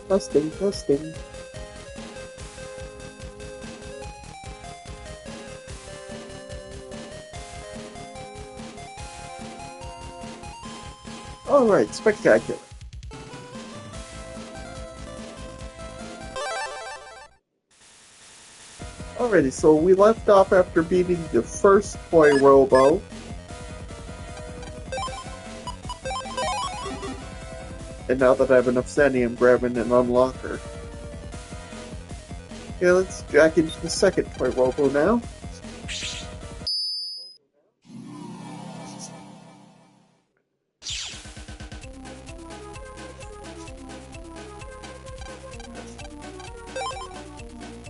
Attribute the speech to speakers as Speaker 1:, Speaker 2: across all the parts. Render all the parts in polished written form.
Speaker 1: Testing, testing. Alright, spectacular. Alrighty, so we left off after beating the first toy robo. And now that I have enough sandy, I'm grabbing an unlocker. Okay, let's jack into the second toy robo now.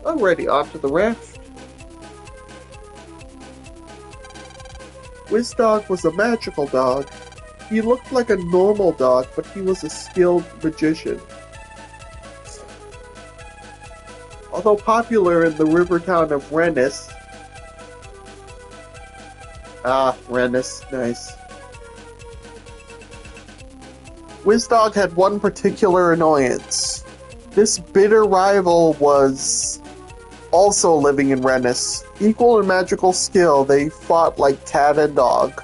Speaker 1: Alrighty, onto the raft. Wizdog was a magical dog. He looked like a normal dog, but he was a skilled magician. Although popular in the river town of Rennis. Ah, Rennis, nice. Wizdog had one particular annoyance. This bitter rival was also living in Rennis. Equal in magical skill, they fought like cat and dog.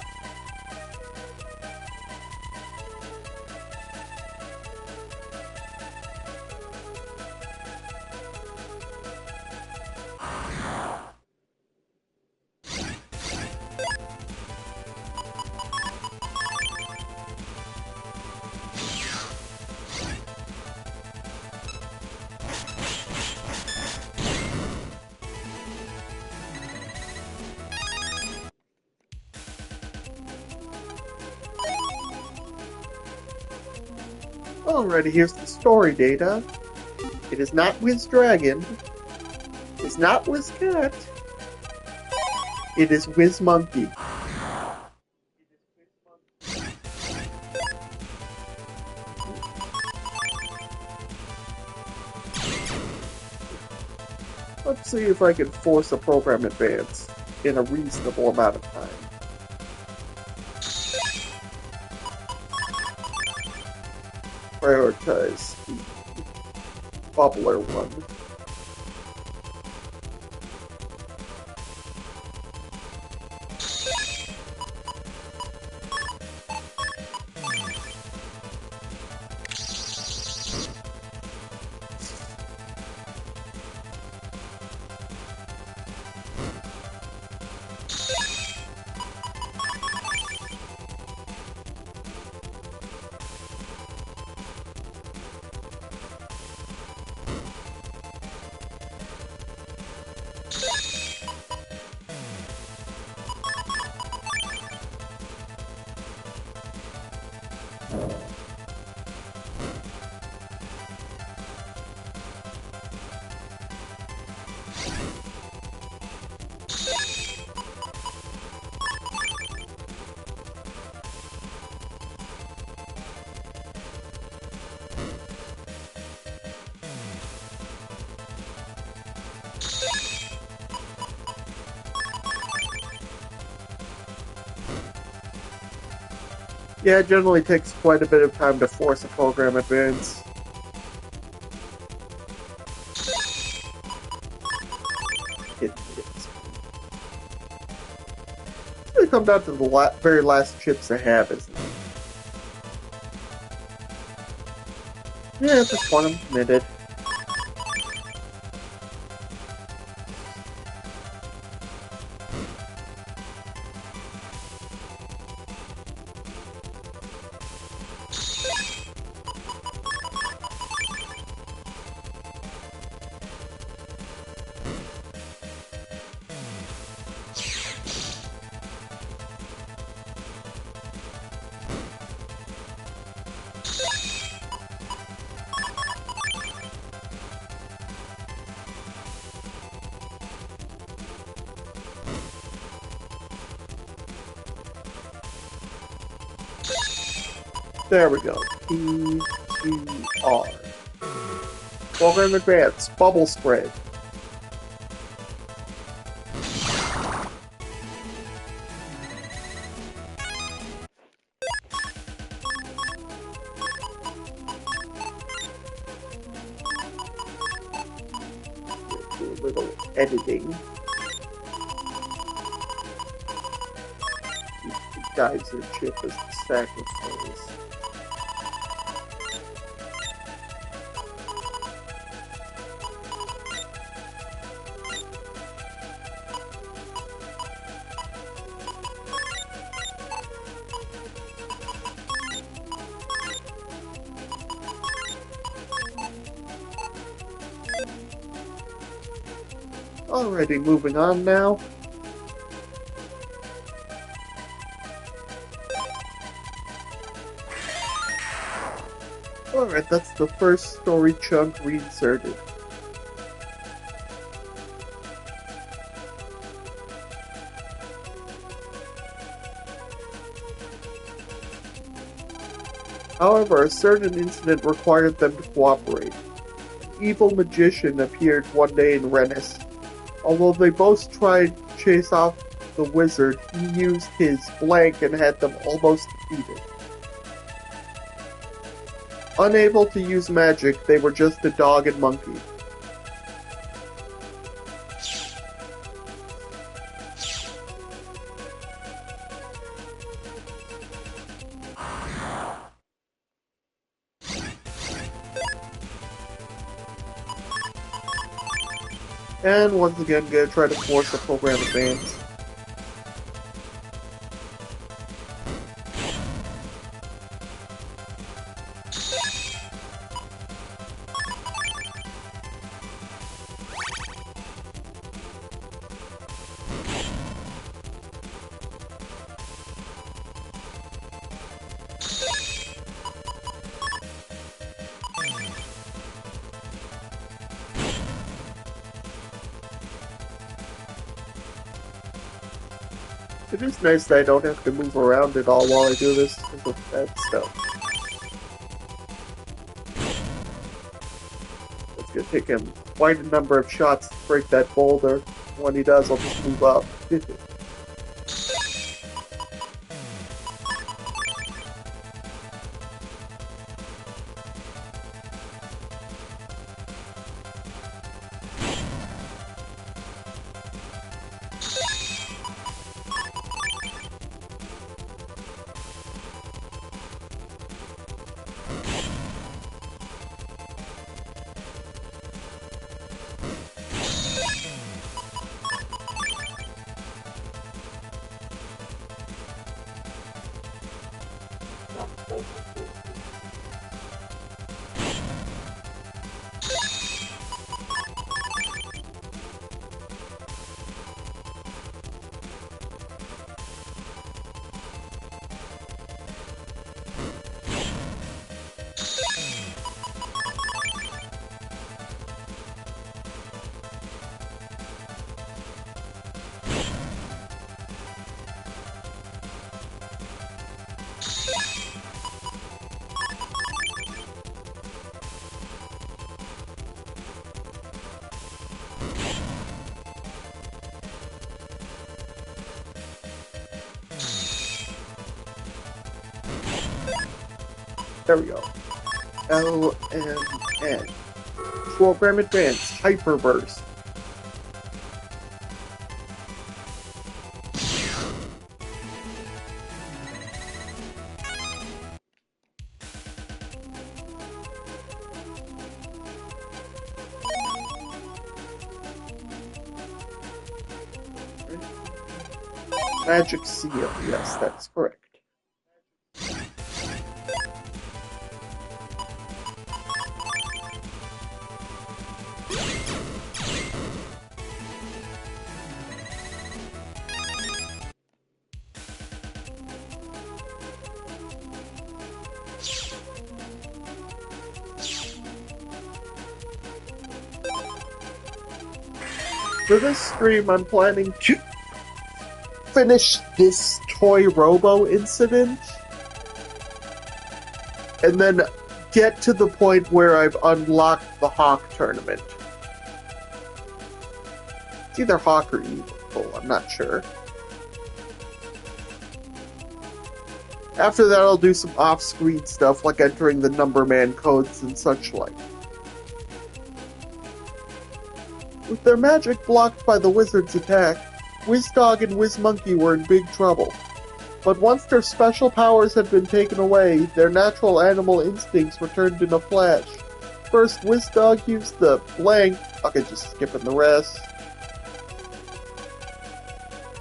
Speaker 1: Alrighty, here's the story data. It is not Wiz Dragon. It's not Wiz Cat. It is Wiz Monkey. Let's see if I can force a program advance in a reasonable amount of time. Prioritize the bubbler one. Yeah, it generally takes quite a bit of time to force a program advance. It's going to come down to the very last chips I have, isn't it? Yeah, at this point I'm committed. There we go. P-Q-R. Program Advance. Bubble Spread. little editing. The geyser chip is the sacrifice. Alrighty, moving on now. Alright, that's the first story chunk reinserted. However, a certain incident required them to cooperate. An evil magician appeared one day in Rennes. Although they both tried to chase off the wizard, he used his flank and had them almost defeated. Unable to use magic, they were just a dog and monkey. And once again, gonna try to force a program advance. It is nice that I don't have to move around at all while I do this because of that stuff. It's gonna take him quite a number of shots to break that boulder. When he does, I'll just move up. There we go. L and N. Program Advance. Hyperburst. Magic Seal. Yes, that's correct. For this stream, I'm planning to finish this toy robo incident and then get to the point where I've unlocked the Hawk tournament. It's either Hawk or Evil, I'm not sure. After that, I'll do some off-screen stuff like entering the Numberman codes and such like. With their magic blocked by the wizard's attack, WizDog and WizMonkey were in big trouble. But once their special powers had been taken away, their natural animal instincts returned in a flash. First, WizDog used the blank. Okay, just skipping the rest.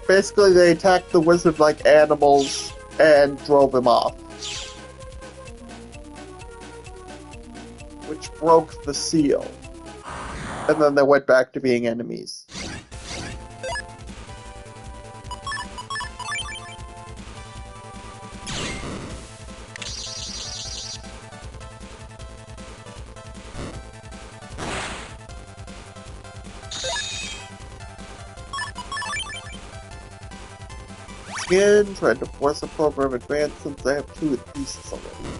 Speaker 1: Basically, they attacked the wizard like animals and drove him off, which broke the seal. And then they went back to being enemies. Again, trying to force a program advance since I have 2 of the pieces already.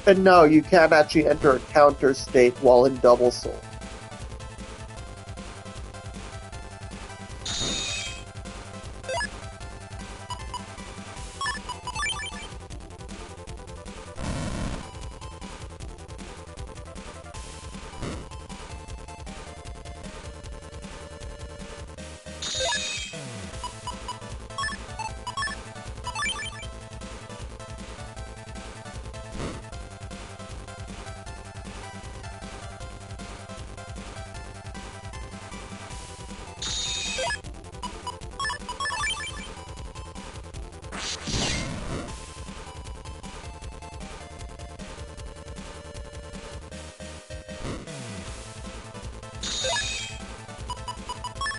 Speaker 1: And no, you can't actually enter a counter state while in Double Soul.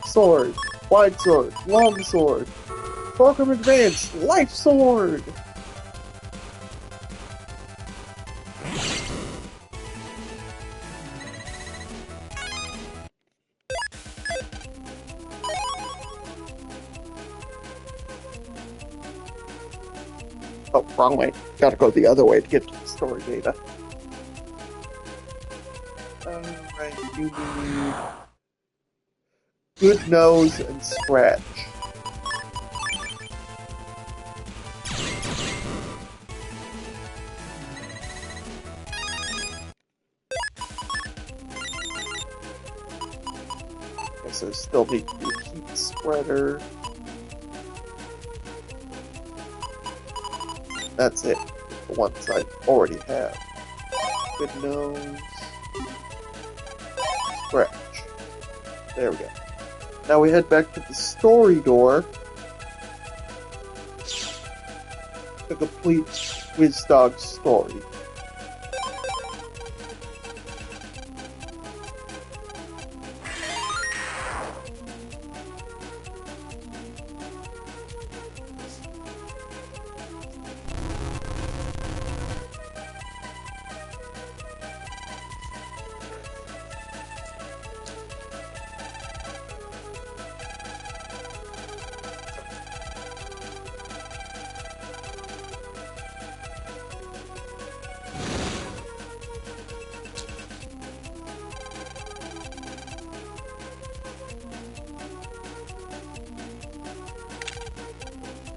Speaker 1: Sword, wide sword, long sword, program advance, life sword! Oh, wrong way. Gotta go the other way to get to the story data. Alright, you need Good Nose and Scratch. Guess I still need to do Heat Spreader. That's it. The ones I already have. Good Nose. Scratch. There we go. Now we head back to the story door to complete WizDog's story.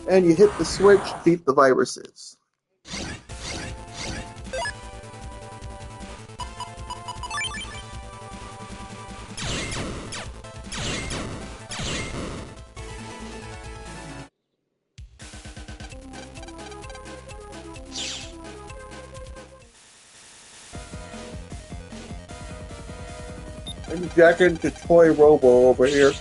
Speaker 1: And you hit the switch, beat the viruses. And jack into Toy Robo over here.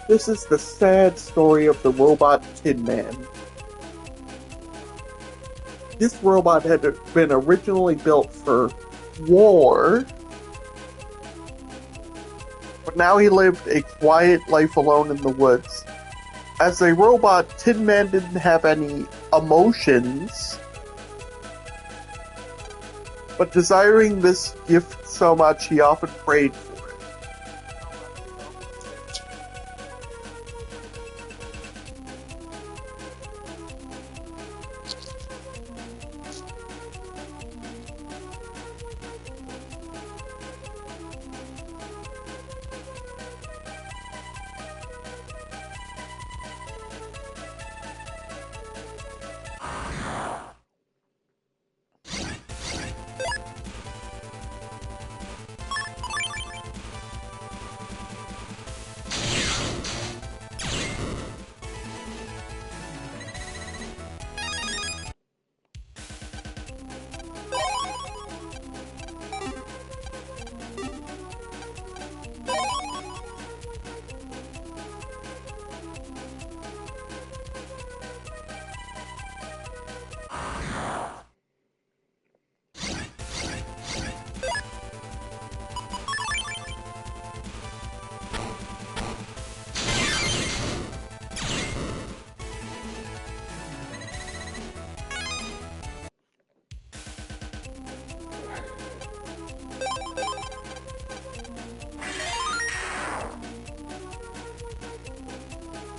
Speaker 1: This is the sad story of the robot Tin Man. This robot had been originally built for war, but now he lived a quiet life alone in the woods. As a robot, Tin Man didn't have any emotions, but desiring this gift so much, he often prayed for it.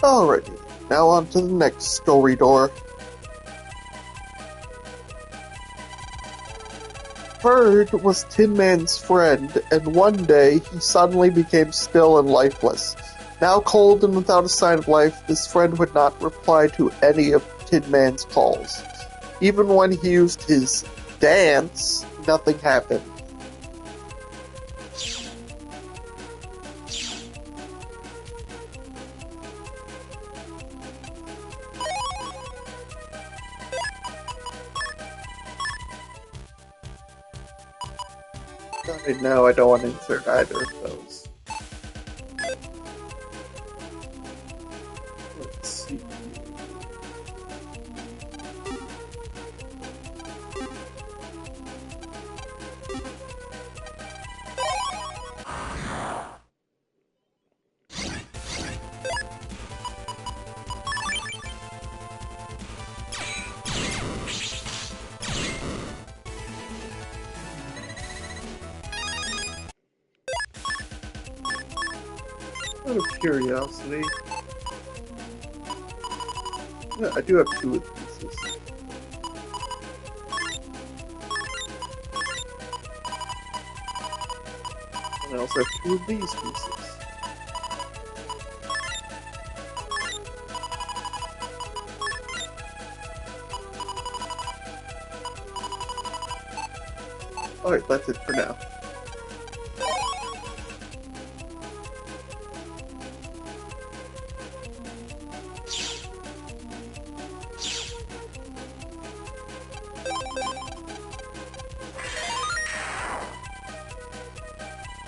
Speaker 1: Alrighty, now on to the next story door. Bird was Tin Man's friend, and one day he suddenly became still and lifeless. Now cold and without a sign of life, this friend would not reply to any of Tin Man's calls. Even when he used his dance, nothing happened. Right now, I don't want to insert either of those. Let's see. Out of curiosity. Yeah, I do have two of the pieces. And I also have two of these pieces. Alright, that's it for now.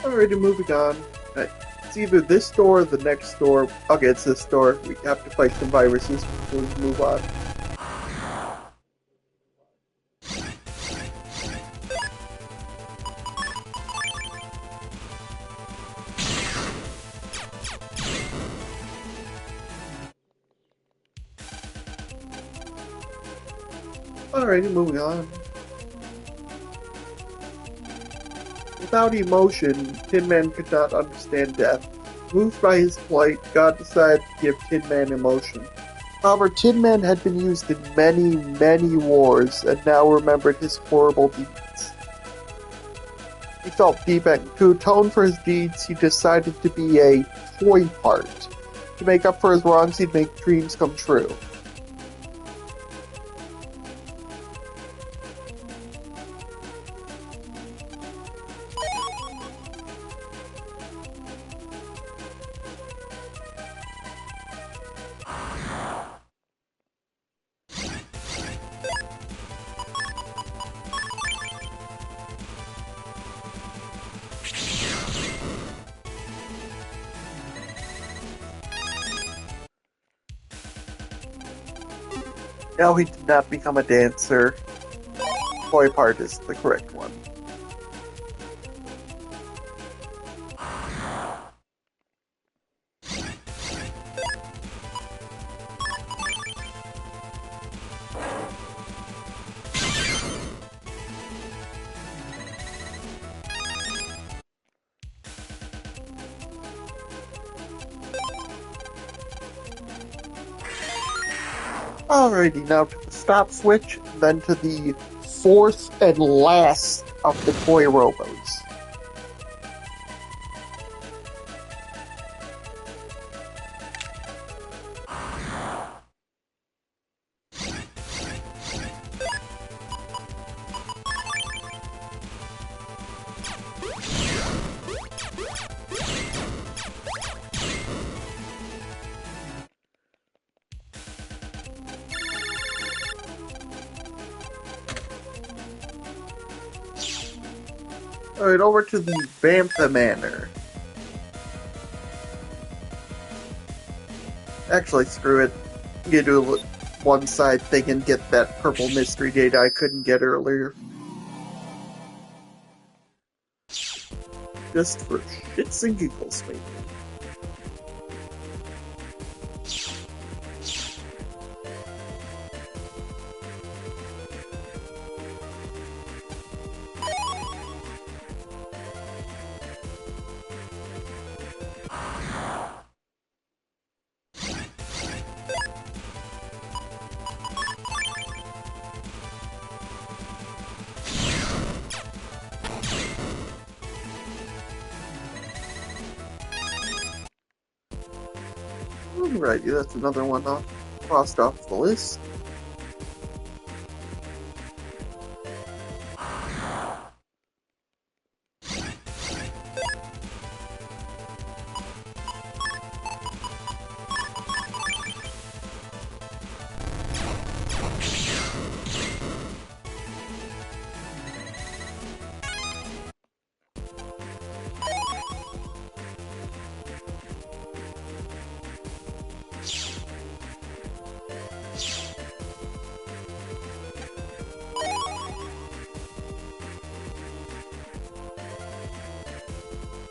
Speaker 1: Alrighty, moving on. It's either this door or the next door. Okay, it's this door. We have to fight some viruses before we move on. Alrighty, moving on. Without emotion, Tin Man could not understand death. Moved by his plight, God decided to give Tin Man emotion. However, Tin Man had been used in many, many wars, and now remembered his horrible deeds. He felt deep, and to atone for his deeds, he decided to be a toy part. To make up for his wrongs, he'd make dreams come true. No, he did not become a dancer. Toy part is the correct one. Alrighty, now to the stop switch, then to the fourth and last of the toy robos. Alright, over to the Bantha Manor. Actually, screw it. You do one side thing and get that purple mystery data I couldn't get earlier. Just for shits and giggles, maybe. Alrighty, that's another one crossed off the list.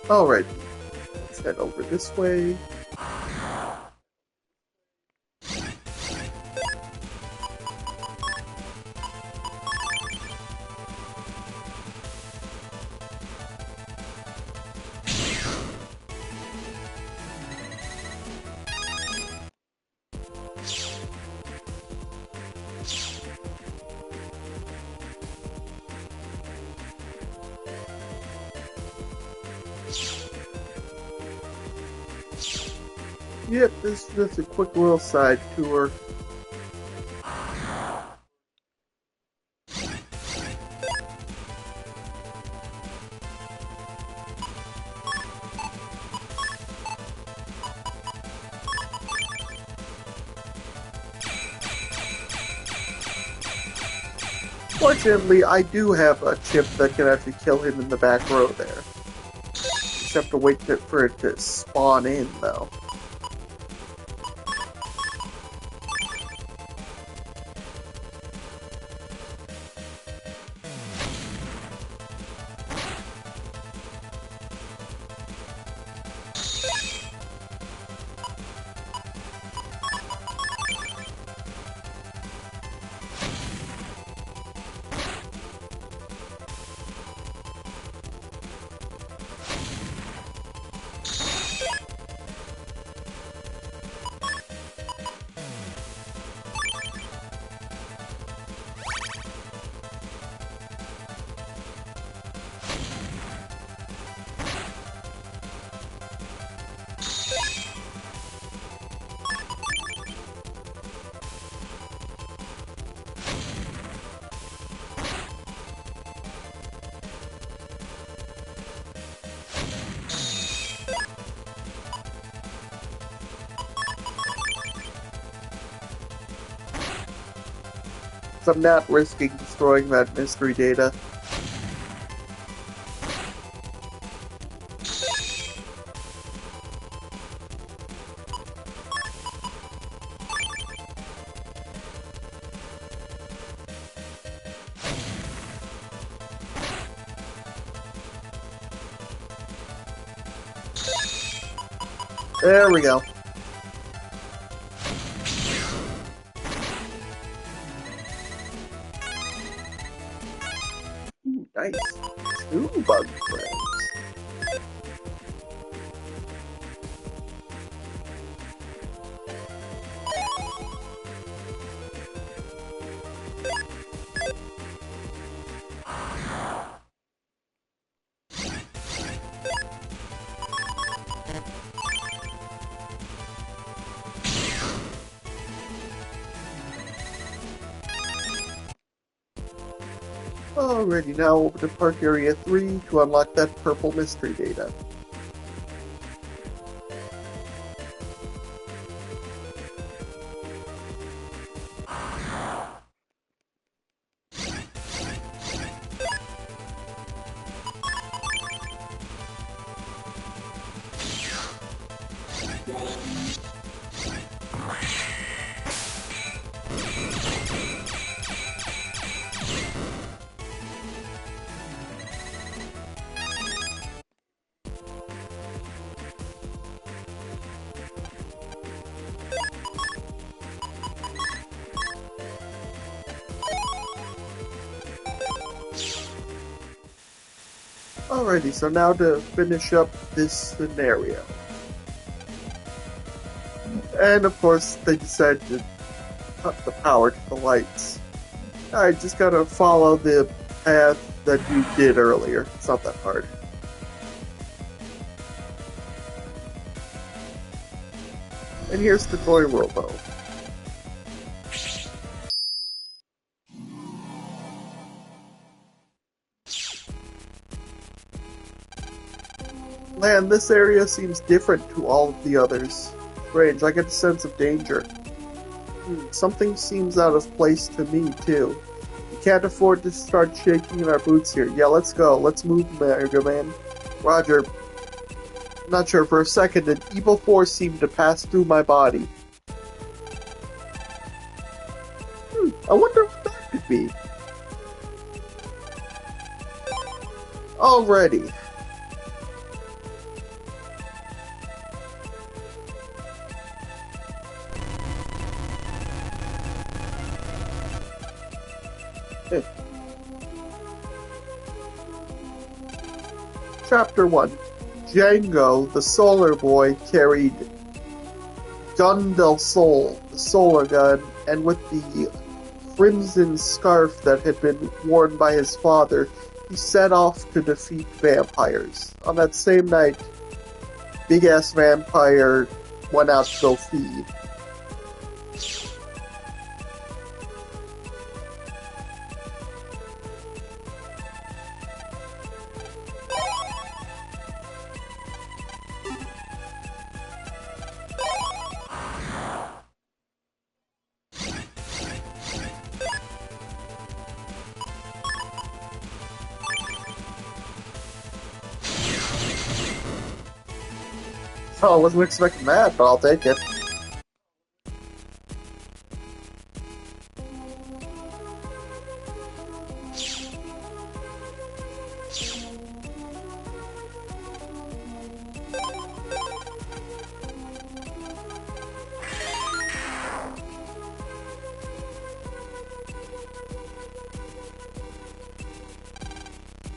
Speaker 1: Alright, let's head over this way. Yep, this is just a quick little side tour. Fortunately, I do have a chip that can actually kill him in the back row there. Just have to wait for it to spawn in, though. So I'm not risking destroying that mystery data. There we go. Ooh, nice. 2 bug friends. Alrighty, now over to Park Area 3 to unlock that purple mystery data. Alrighty, so now to finish up this scenario. And of course, they decided to cut the power to the lights. I just gotta follow the path that you did earlier. It's not that hard. And here's the toy robo. Man, this area seems different to all of the others. Strange, I get a sense of danger. Something seems out of place to me, too. We can't afford to start shaking in our boots here. Yeah, let's go. Let's move, Megaman. Roger. I'm not sure, for a second, an evil force seemed to pass through my body. I wonder what that could be. Alrighty. Chapter 1. Django, the Solar Boy, carried Gun del Sol, the solar gun, and with the crimson scarf that had been worn by his father, he set off to defeat vampires. On that same night, big-ass vampire went out to go feed. Oh, I wasn't expecting that, but I'll take it.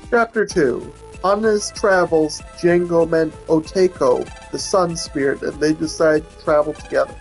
Speaker 1: Chapter 2. On his travels, Django met Oteko, the sun spirit, and they decide to travel together.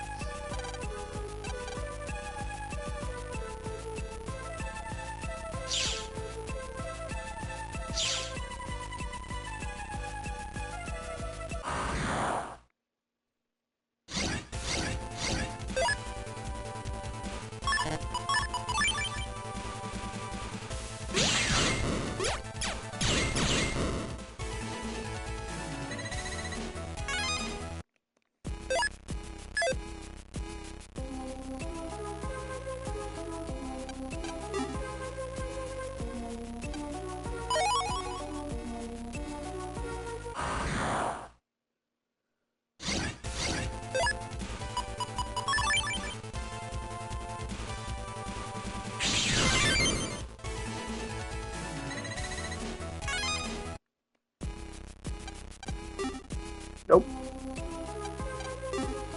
Speaker 1: Nope.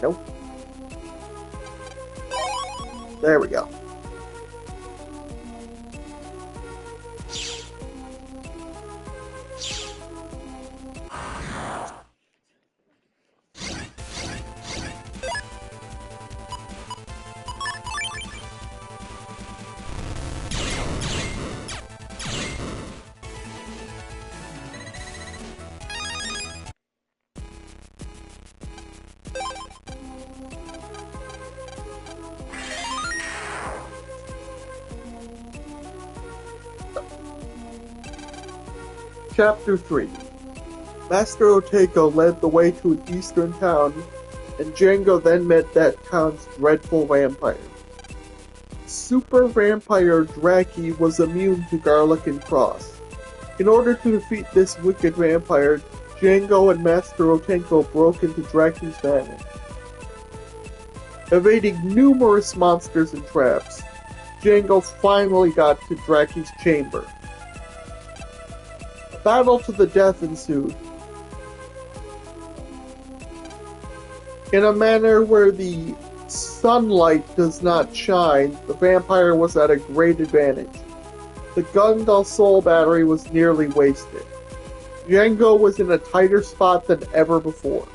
Speaker 1: Nope. There we go. Chapter 3. Master Oteko led the way to an eastern town, and Django then met that town's dreadful vampire. Super Vampire Draki was immune to garlic and cross. In order to defeat this wicked vampire, Django and Master Oteko broke into Draki's manor. Evading numerous monsters and traps, Django finally got to Draki's chamber. A battle to the death ensued. In a manner where the sunlight does not shine, the vampire was at a great advantage. The Gundal Soul battery was nearly wasted. Django was in a tighter spot than ever before.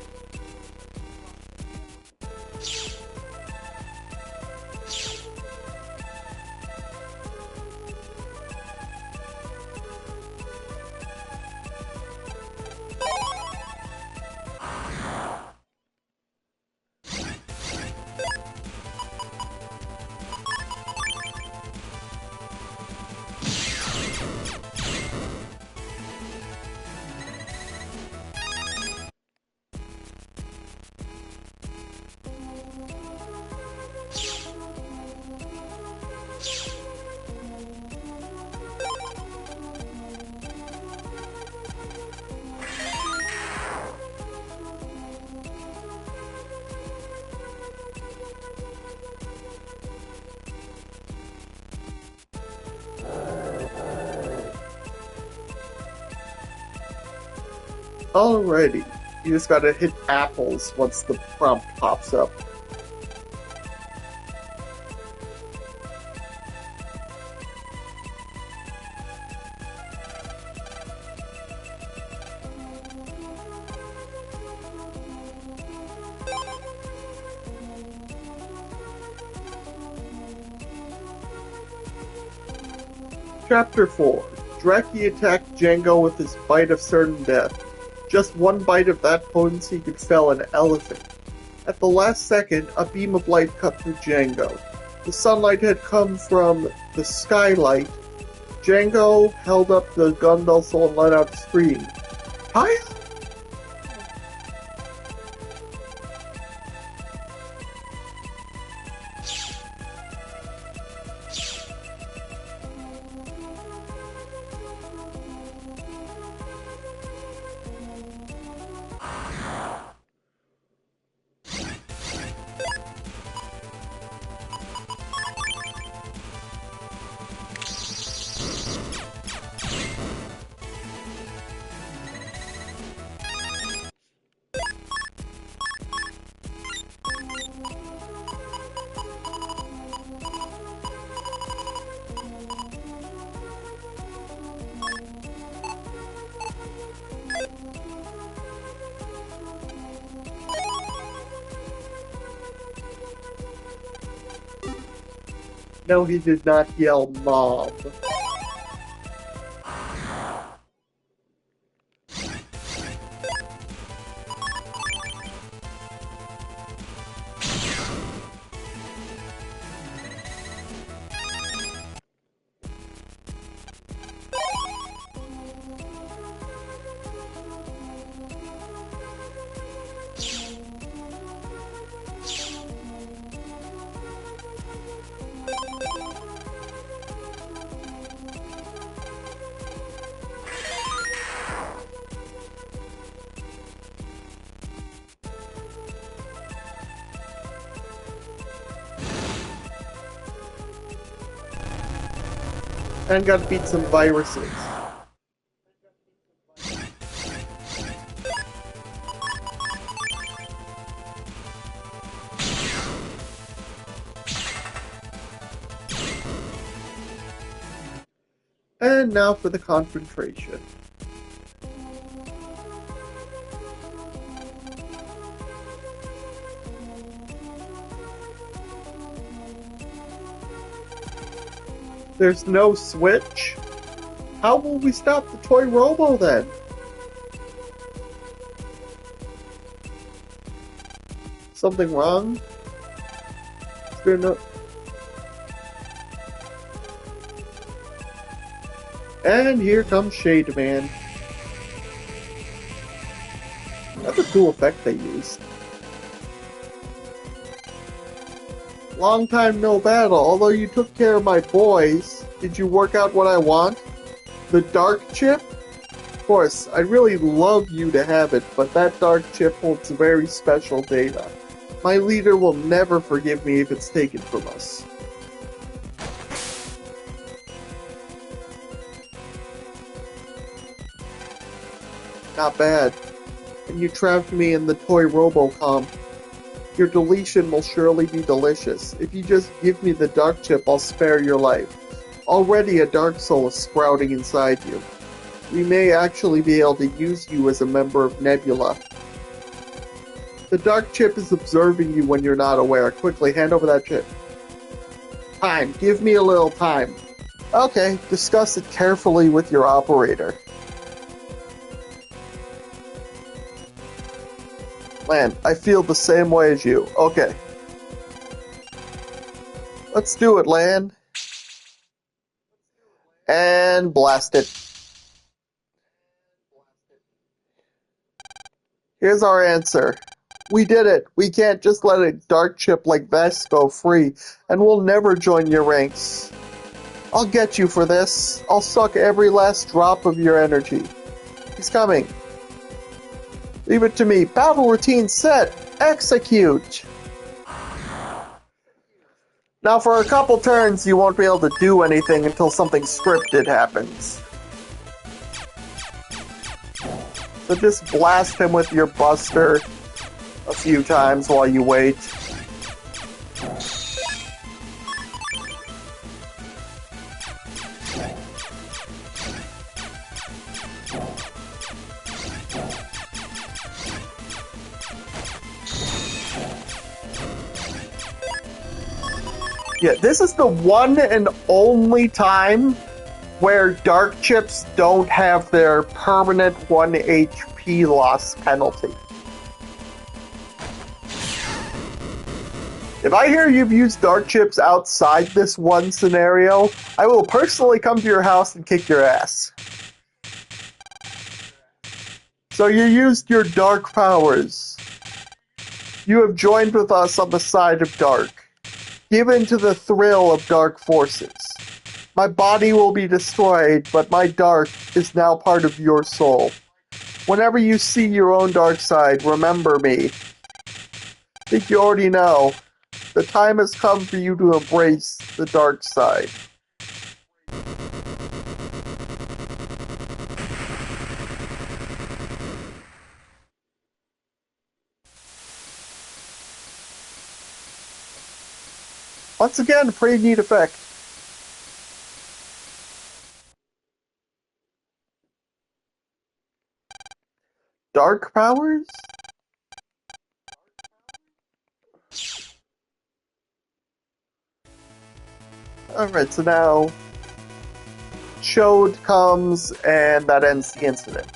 Speaker 1: Alrighty, you just gotta hit apples once the prompt pops up. Chapter 4. Draki attacked Django with his bite of certain death. Just one bite of that potency could fell an elephant. At the last second, a beam of light cut through Django. The sunlight had come from the skylight. Django held up the Gundal Soul and let out a scream. Hi! No, he did not yell mob. And gotta beat some viruses. And now for the concentration. There's no switch? How will we stop the toy robo then? Something wrong? Is there no... And here comes Shade Man. That's a cool effect they used. Long time no battle. Although you took care of my boys, did you work out what I want? The dark chip? Of course, I'd really love you to have it, but that dark chip holds very special data. My leader will never forgive me if it's taken from us. Not bad. And you trapped me in the toy Robocom. Your deletion will surely be delicious. If you just give me the dark chip, I'll spare your life. Already a dark soul is sprouting inside you. We may actually be able to use you as a member of Nebula. The dark chip is observing you when you're not aware. Quickly, hand over that chip. Time. Give me a little time. Okay, discuss it carefully with your operator. Man, I feel the same way as you. Okay. Let's do it, Lan. And blast it. Here's our answer. We did it. We can't just let a dark chip like this go free, and we'll never join your ranks. I'll get you for this. I'll suck every last drop of your energy. He's coming. Leave it to me. Battle routine set. Execute. Now for a couple turns, you won't be able to do anything until something scripted happens. So just blast him with your buster a few times while you wait. Yeah, this is the one and only time where dark chips don't have their permanent 1 HP loss penalty. If I hear you've used dark chips outside this one scenario, I will personally come to your house and kick your ass. So you used your dark powers. You have joined with us on the side of dark. Give in to the thrill of dark forces. My body will be destroyed, but my dark is now part of your soul. Whenever you see your own dark side, remember me. I think you already know. The time has come for you to embrace the dark side. Once again, pretty neat effect. Dark powers? Alright, so now Chode comes and that ends the incident.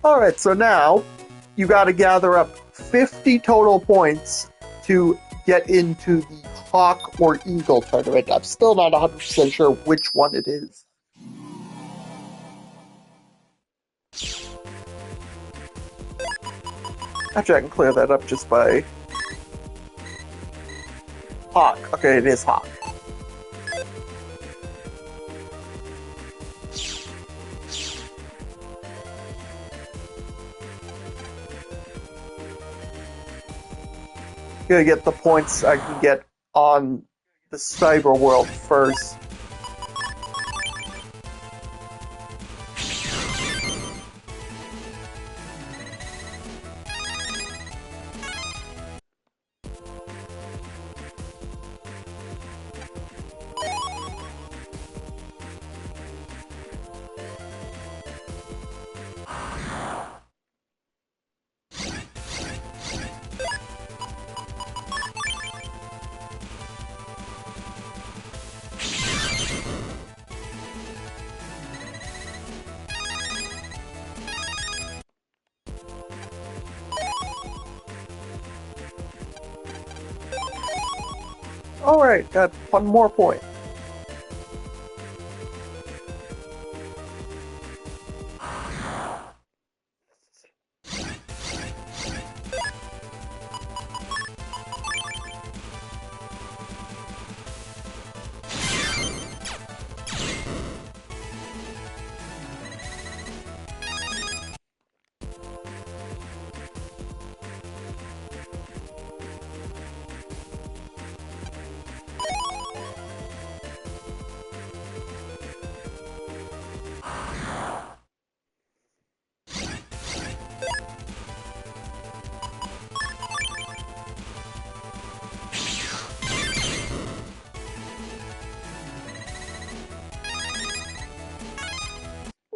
Speaker 1: Alright, so now you gotta gather up 50 total points to get into the Hawk or Eagle tournament. I'm still not 100% sure which one it is. Actually, I can clear that up just by... Hawk. Okay, it is Hawk. Gonna get the points I can get on the cyber world first. Alright, got one more point.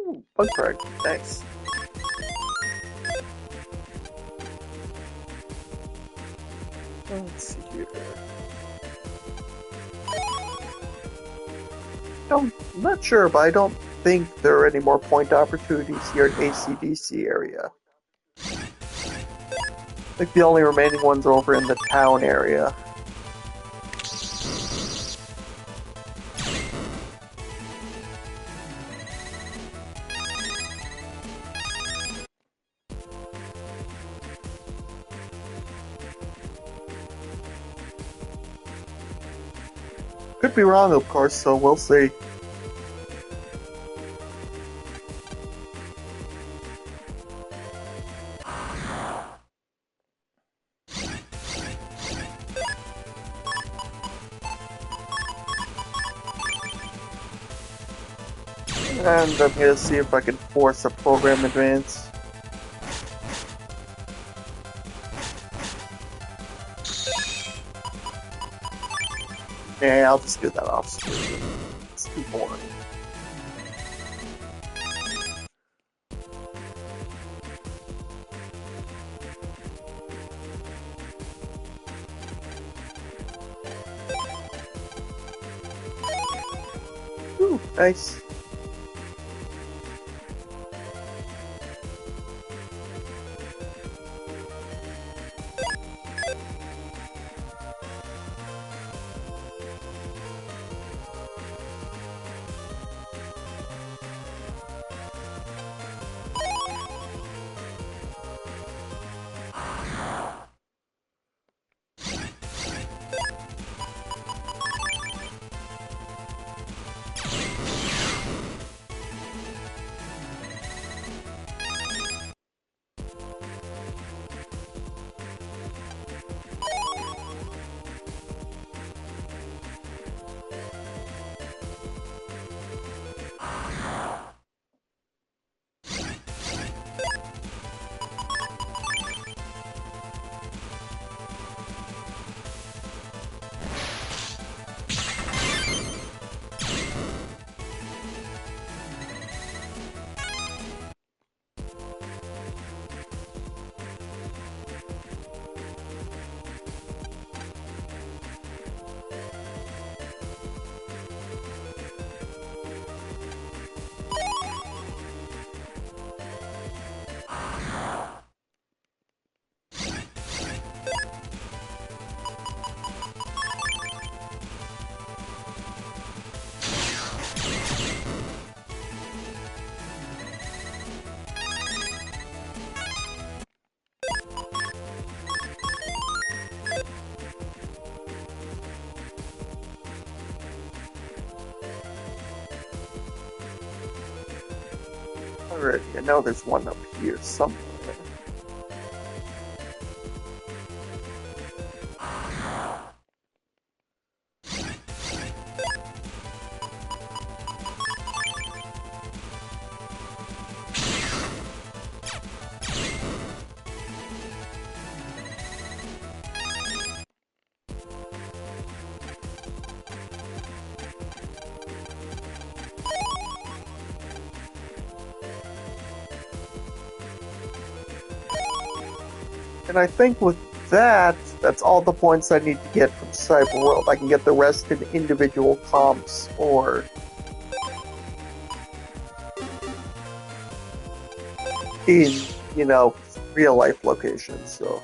Speaker 1: Ooh, bug frag, thanks. Let's see here. I'm not sure, but I don't think there are any more point opportunities here in ACDC area. I think the only remaining ones are over in the town area. Could be wrong, of course, so we'll see. And I'm gonna see if I can force a program advance. Yeah, I'll just do that off screen. It's too boring. Ooh, nice. Alrighty, I know there's one up here somewhere. And I think with that, that's all the points I need to get from Cyber World. I can get the rest in individual comps or in, real life locations, so.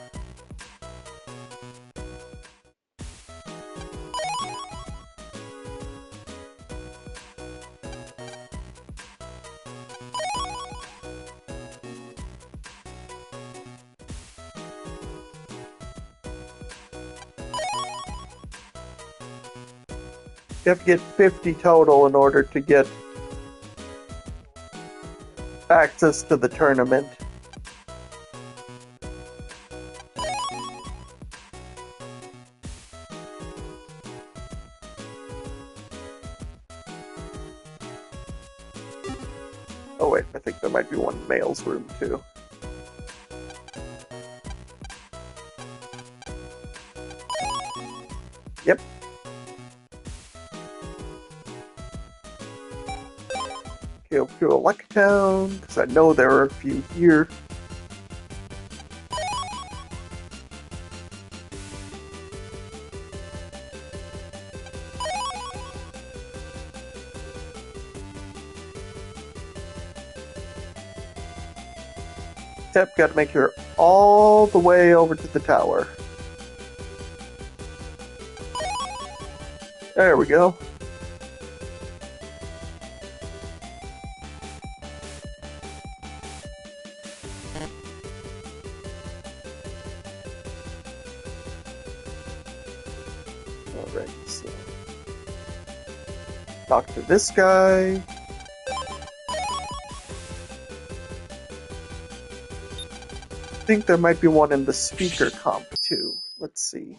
Speaker 1: You have to get 50 total in order to get access to the tournament. Oh wait, I think there might be one in male's room too. Yep. Okay, over to Electown, because I know there are a few here. Yep, gotta make her all the way over to the tower. There we go. Alright, so talk to this guy. I think there might be one in the speaker comp too. Let's see.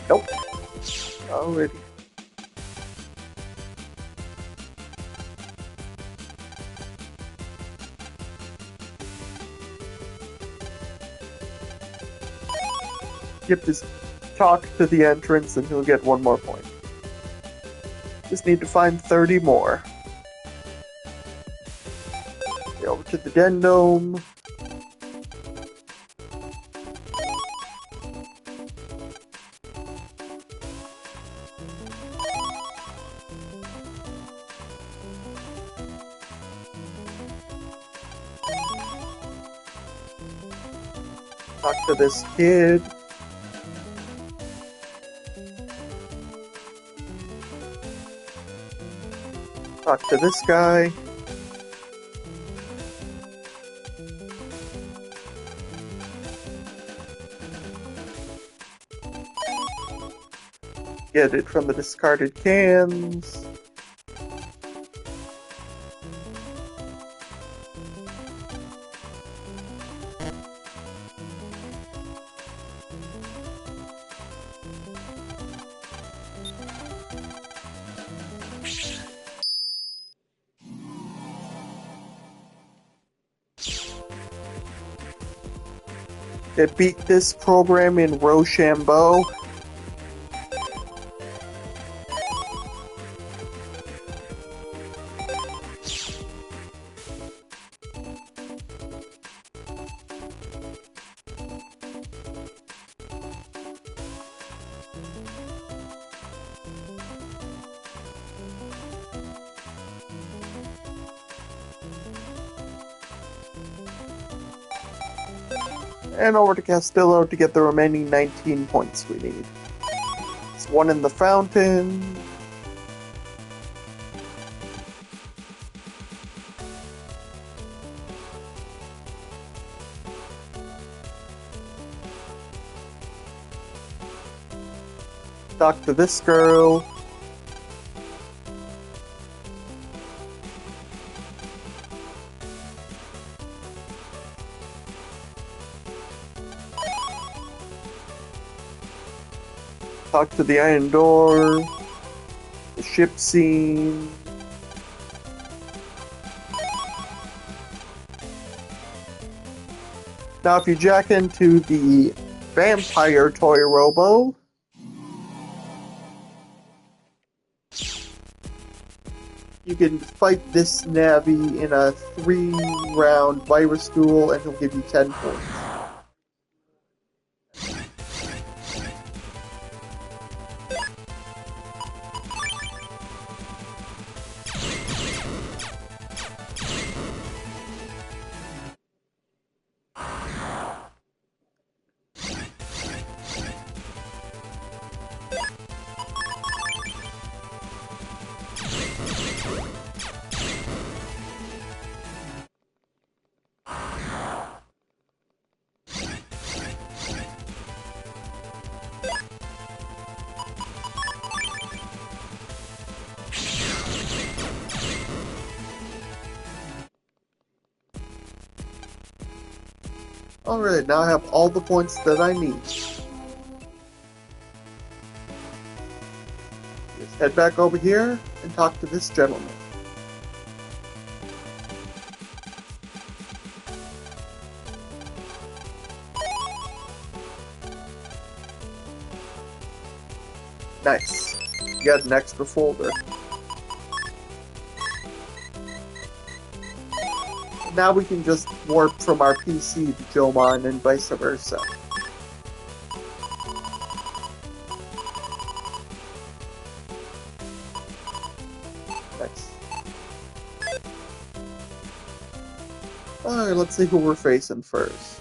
Speaker 1: Nope. Already. Yep, just talk to the entrance and he'll get one more point. Just need to find 30 more. Okay, over to the Den Dome. Talk to this kid. Talk to this guy. Get it from the discarded cans. They beat this program in Rochambeau. And over to Castillo to get the remaining 19 points we need. There's one in the fountain. Talk to this girl. Talk to the Iron Door, the ship scene. Now if you jack into the Vampire Toy Robo, you can fight this Navi in a 3-round virus duel and he'll give you 10 points. Alright, now I have all the points that I need. Let's head back over here and talk to this gentleman. Nice. You got an extra folder. Now we can just warp from our PC to Jomon and vice versa. Nice. Alright, let's see who we're facing first.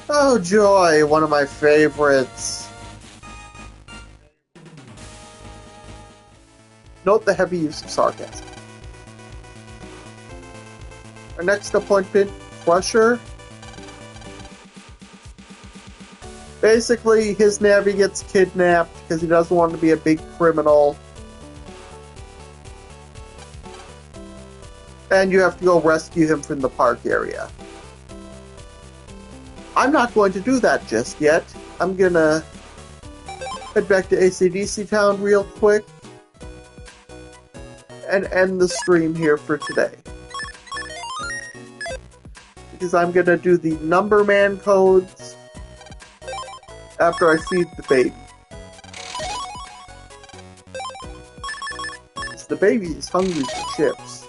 Speaker 1: Oh joy, one of my favorites. Note the heavy use of sarcasm. Our next appointment, Crusher. Basically, his navvy gets kidnapped because he doesn't want to be a big criminal. And you have to go rescue him from the park area. I'm not going to do that just yet. I'm gonna head back to AC/DC Town real quick and end the stream here for today. Because I'm gonna do the number man codes after I feed the baby. Because the baby is hungry for chips.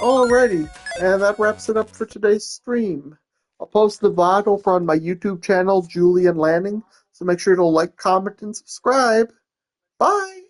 Speaker 1: Alrighty, and that wraps it up for today's stream. I'll post the VOD over on my YouTube channel, Julian Lanning, so make sure to like, comment, and subscribe. Bye!